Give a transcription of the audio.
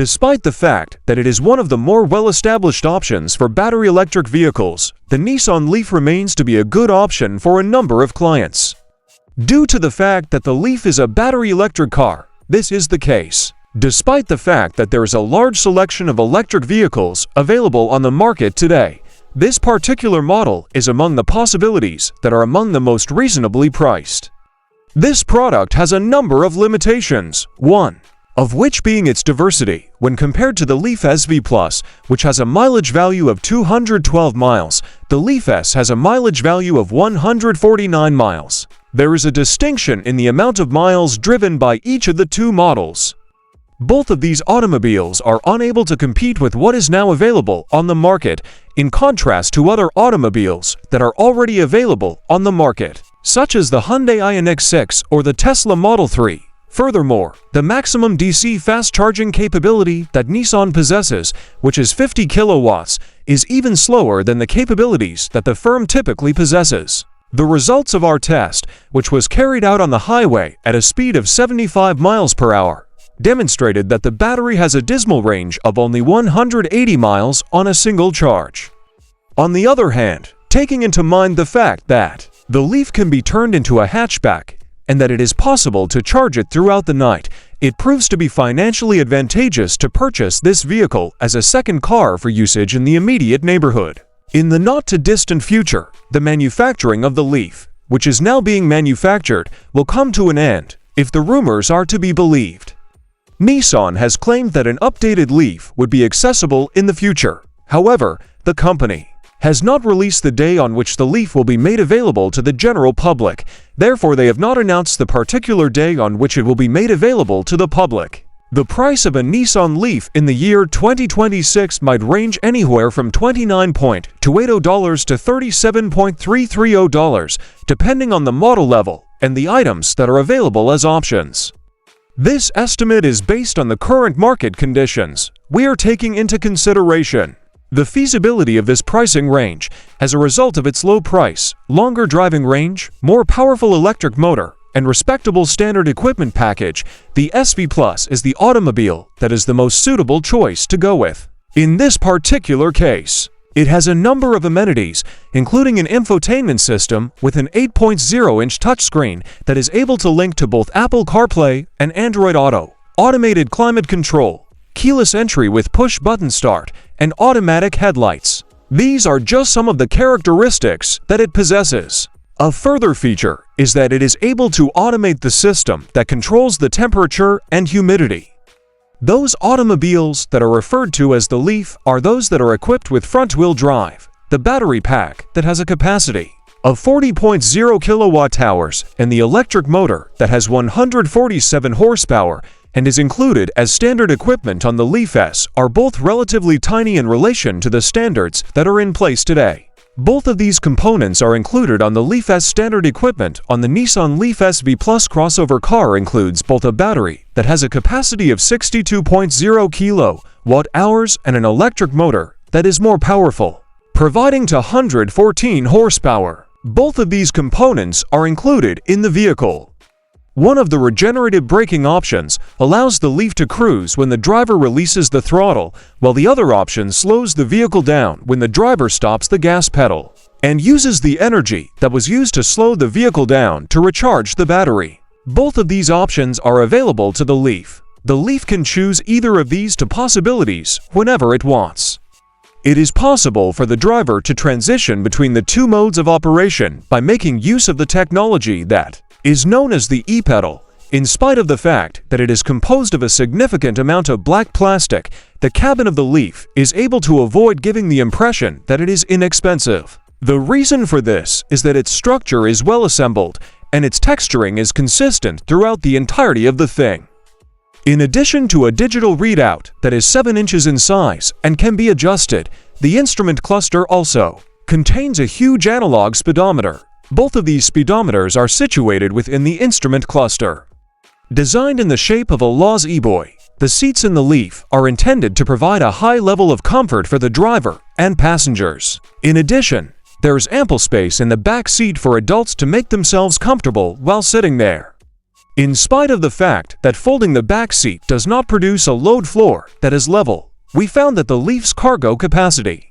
Despite the fact that it is one of the more well-established options for battery electric vehicles, the Nissan Leaf remains to be a good option for a number of clients. Due to the fact that the Leaf is a battery electric car, this is the case. Despite the fact that there is a large selection of electric vehicles available on the market today, this particular model is among the possibilities that are among the most reasonably priced. This product has a number of limitations, one of which being its diversity. When compared to the Leaf SV Plus, which has a mileage value of 212 miles, the Leaf S has a mileage value of 149 miles. There is a distinction in the amount of miles driven by each of the two models. Both of these automobiles are unable to compete with what is now available on the market, in contrast to other automobiles that are already available on the market, such as the Hyundai Ioniq 6 or the Tesla Model 3. Furthermore, the maximum DC fast charging capability that Nissan possesses, which is 50 kilowatts, is even slower than the capabilities that the firm typically possesses. The results of our test, which was carried out on the highway at a speed of 75 miles per hour, demonstrated that the battery has a dismal range of only 180 miles on a single charge. On the other hand, taking into mind the fact that the Leaf can be turned into a hatchback and that it is possible to charge it throughout the night, it proves to be financially advantageous to purchase this vehicle as a second car for usage in the immediate neighborhood. In the not-too-distant future, the manufacturing of the Leaf, which is now being manufactured, will come to an end, if the rumors are to be believed. Nissan has claimed that an updated Leaf would be accessible in the future. However, the company has not released the day on which the Leaf will be made available to the general public. Therefore, they have not announced the particular day on which it will be made available to the public. The price of a Nissan Leaf in the year 2026 might range anywhere from $29.20 to $37.330, depending on the model level and the items that are available as options. This estimate is based on the current market conditions. We are taking into consideration the feasibility of this pricing range as a result of its low price, longer driving range, more powerful electric motor, and respectable standard equipment package. The SV Plus is the automobile that is the most suitable choice to go with. In this particular case, it has a number of amenities, including an infotainment system with an 8.0-inch touchscreen that is able to link to both Apple CarPlay and Android Auto, automated climate control, keyless entry with push-button start, and automatic headlights. These are just some of the characteristics that it possesses. A further feature is that it is able to automate the system that controls the temperature and humidity. Those automobiles that are referred to as the Leaf are those that are equipped with front-wheel drive, the battery pack that has a capacity of 40.0 kilowatt-hours, and the electric motor that has 147 horsepower and is included as standard equipment on the Leaf S are both relatively tiny in relation to the standards that are in place today. Both of these components are included on the Leaf S standard equipment on the Nissan Leaf SV Plus crossover car includes both a battery that has a capacity of 62.0 kilowatt-hours and an electric motor that is more powerful, providing 114 horsepower. Both of these components are included in the vehicle. One of the regenerative braking options allows the Leaf to cruise when the driver releases the throttle, while the other option slows the vehicle down when the driver stops the gas pedal, and uses the energy that was used to slow the vehicle down to recharge the battery. Both of these options are available to the Leaf. The Leaf can choose either of these two possibilities whenever it wants. It is possible for the driver to transition between the two modes of operation by making use of the technology that is known as the e-pedal. In spite of the fact that it is composed of a significant amount of black plastic, the cabin of the Leaf is able to avoid giving the impression that it is inexpensive. The reason for this is that its structure is well assembled and its texturing is consistent throughout the entirety of the thing. In addition to a digital readout that is 7 inches in size and can be adjusted, the instrument cluster also contains a huge analog speedometer. Both of these speedometers are situated within the instrument cluster. Designed in the shape of a Laws E-Boy, the seats in the Leaf are intended to provide a high level of comfort for the driver and passengers. In addition, there is ample space in the back seat for adults to make themselves comfortable while sitting there. In spite of the fact that folding the back seat does not produce a load floor that is level, we found that the Leaf's cargo capacity